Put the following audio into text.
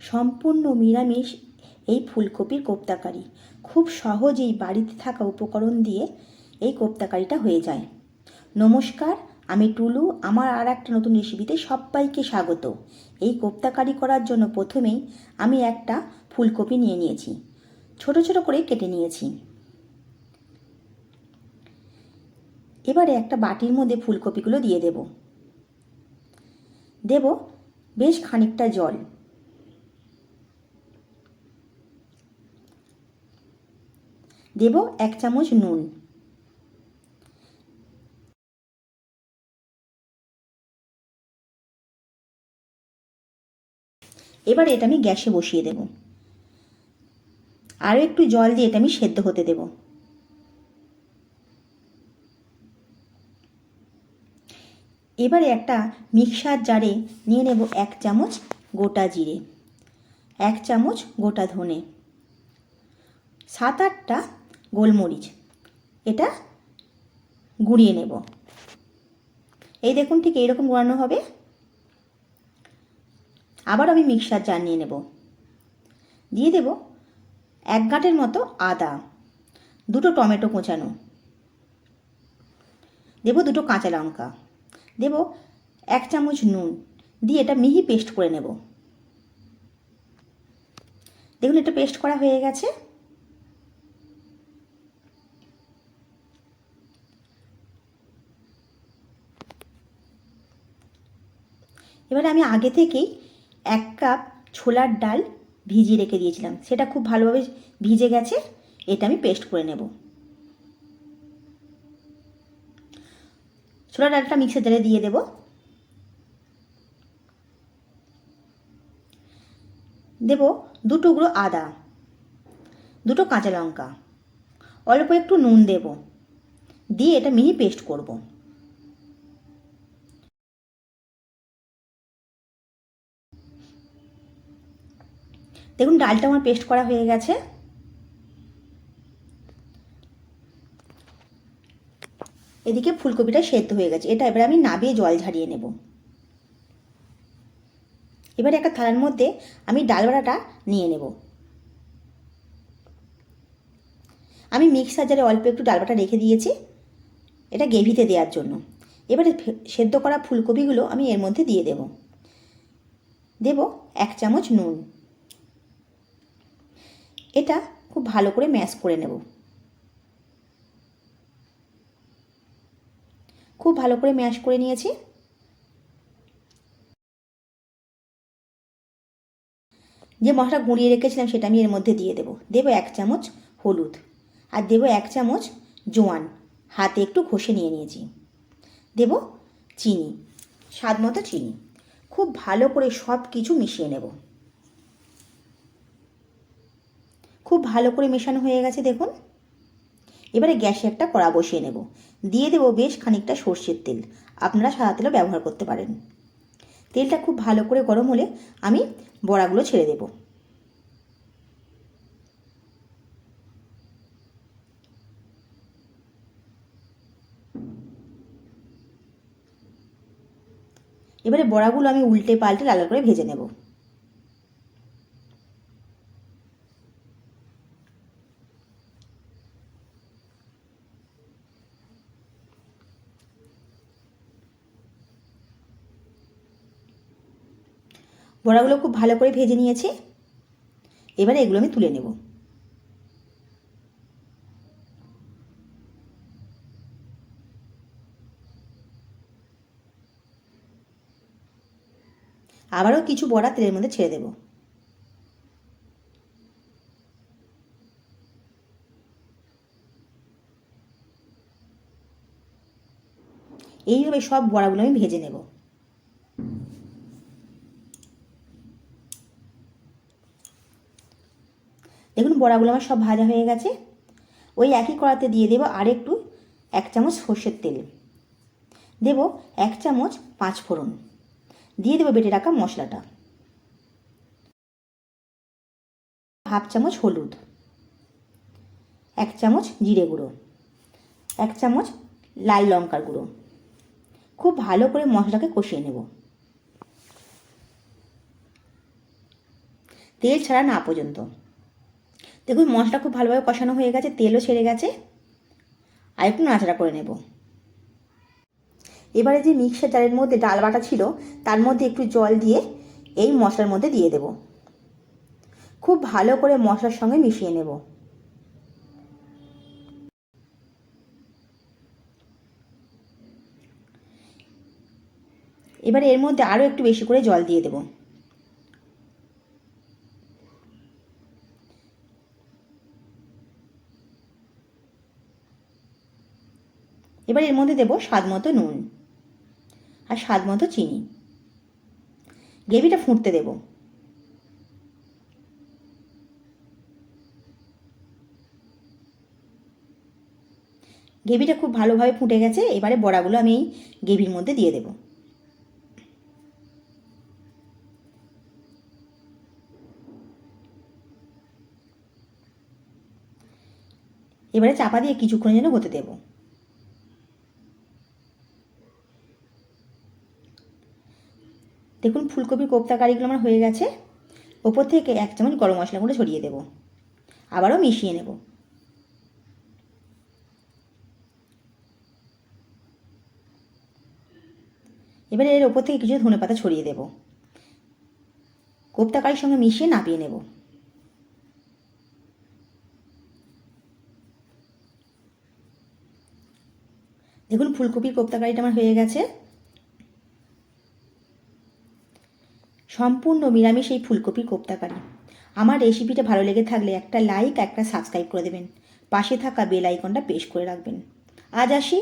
সম্পূর্ণ নিরামিষ এই ফুলকপির কোপ্তাকারি খুব সহজেই বাড়িতে থাকা উপকরণ দিয়ে এই কোপ্তাকারিটা হয়ে যায়। নমস্কার, আমি টুলু। আমার আর একটা নতুন রেসিপিতে সবাইকে স্বাগত। এই কোপ্তাকারি করার জন্য প্রথমেই আমি একটা ফুলকপি নিয়ে নিয়েছি, ছোট ছোট করে কেটে নিয়েছি। এবারে একটা বাটির মধ্যে ফুলকপিগুলো দিয়ে দেব বেশ খানিকটা জল। দেব 1 চামচ নুন। এবার এটা আমি গ্যাসে বসিয়ে দেব। আরও একটু জল দিয়ে এটা আমি সেদ্ধ হতে দেব। এবারে একটা মিক্সার জারে নিয়ে নেব 1 চামচ গোটা জিরে, 1 চামচ গোটা ধনে, 7-8টা গোলমরিচ। এটা গুঁড়িয়ে নেব। এই দেখুন, ঠিক এইরকম গুঁড়ানো হবে। আবার আমি মিক্সার জার নিয়ে নেব। দিয়ে দেব 1 গাঁটের মতো আদা, 2টো টমেটো কোঁচানো, দেব 2টো কাঁচা লঙ্কা, দেব 1 চামচ নুন দিয়ে এটা মিহি পেস্ট করে নেব। দেখুন, এটা পেস্ট করা হয়ে গেছে। এবারে আমি আগে থেকেই 1 কাপ ছোলার ডাল ভিজিয়ে রেখে দিয়েছিলাম, সেটা খুব ভালোভাবে ভিজে গেছে। এটা আমি পেস্ট করে নেব। ছোলার ডালটা মিক্সার জারে দিয়ে দেব। দেব 2 টুকরো আদা, 2টো কাঁচা লঙ্কা, অল্প একটু নুন দেব, দিয়ে এটা মিহি পেস্ট করব। দেখুন, ডালটা আমার পেস্ট করা হয়ে গেছে। এদিকে ফুলকপিটা সেদ্ধ হয়ে গেছে। এটা এবার আমি নাবিয়ে জল ঝারিয়ে নেব। এবারে একটা থালার মধ্যে আমি ডাল বাটাটা নিয়ে নেব। আমি মিক্সার জারে অল্প একটু ডাল বাটা রেখে দিয়েছি, এটা গ্রেভিতে দেওয়ার জন্য। এবারে সেদ্ধ করা ফুলকপিগুলো আমি এর মধ্যে দিয়ে দেব। দেব 1 চামচ নুন। এটা খুব ভালো করে ম্যাশ করে নেব। খুব ভালো করে ম্যাশ করে নিয়েছি। যে মশলা গুঁড়িয়ে রেখেছিলাম সেটা আমি এর মধ্যে দিয়ে দেব। দেব 1 চামচ হলুদ, আর দেব 1 চামচ জোয়ান, হাতে একটু ঘষে নিয়ে নিয়েছি। দেব চিনি, স্বাদ মতো চিনি। খুব ভালো করে সব কিছু মিশিয়ে নেব। খুব ভালো করে মেশানো হয়ে গেছে দেখুন। এবারে গ্যাসে একটা কড়া বসিয়ে নেব। দিয়ে দেব বেশ খানিকটা সর্ষের তেল। আপনারা সাদা তেলও ব্যবহার করতে পারেন। তেলটা খুব ভালো করে গরম হলে আমি বড়াগুলো ছেড়ে দেব। এবারে বড়াগুলো আমি উল্টে পাল্টে লাল করে ভেজে নেব। বড়াগুলো খুব ভালো করে ভেজে নিয়েছি। এবারে এগুলো আমি তুলে নেব। আবারও কিছু বড়া তেলের মধ্যে ছেড়ে দেব। এইভাবে সব বড়াগুলো আমি ভেজে নেব। দেখুন, বড়াগুলো আমার সব ভাজা হয়ে গেছে। ওই একই কড়াতে দিয়ে দেব আর একটু 1 চামচ সর্ষের তেল। দেব 1 চামচ 5 ফোড়ন। দিয়ে দেব বেটে রাখা মশলাটা। হাফ চামচ হলুদ, 1 চামচ জিরে গুঁড়ো, 1 চামচ লাল লঙ্কার গুঁড়ো। খুব ভালো করে মশলাকে কষিয়ে নেব। তেল ছাড়া না পর্যন্ত। দেখুন মশলা খুব ভালোভাবে কষানো হয়ে গেছে, তেলও ছেড়ে গেছে। আর একটু নাড়াচাড়া করে নেব। এবারে যে মিক্সার জারের মধ্যে ডাল বাটা ছিল তার মধ্যে একটু জল দিয়ে এই মশলার মধ্যে দিয়ে দেব। খুব ভালো করে মশলার সঙ্গে মিশিয়ে নেব। এবারে এর মধ্যে আরও একটু বেশি করে জল দিয়ে দেব। এবার এর মধ্যে দেব স্বাদ মতো নুন আর স্বাদ মতো চিনি। গ্রেভিটা ফুটতে দেব। গ্রেভিটা খুব ভালোভাবে ফুটে গেছে। এবারে বড়াগুলো আমি এই গ্রেভির মধ্যে দিয়ে দেব। এবারে চাপা দিয়ে কিছুক্ষণের জন্য হতে দেব। দেখুন ফুলকপির কোপ্তা কারিগুলো আমার হয়ে গেছে। ওপর থেকে 1 চামচ গরম মশলা গুঁড়ো ছড়িয়ে দেব। আবারও মিশিয়ে নেব। এবারে এর ওপর থেকে কিছু ধনেপাতা ছড়িয়ে দেব। কোপ্তা কারির সঙ্গে মিশিয়ে নামিয়ে নেব। দেখুন ফুলকপির কোপ্তা কারিটা আমার হয়ে গেছে। সম্পূর্ণ নিরামিষ এই ফুলকপির কোপ্তা কারি। আমার রেসিপিটা ভালো লেগে থাকলে একটা লাইক, একটা সাবস্ক্রাইব করে দেবেন। পাশে থাকা বেল আইকনটা প্রেস করে রাখবেন। আজ আসি।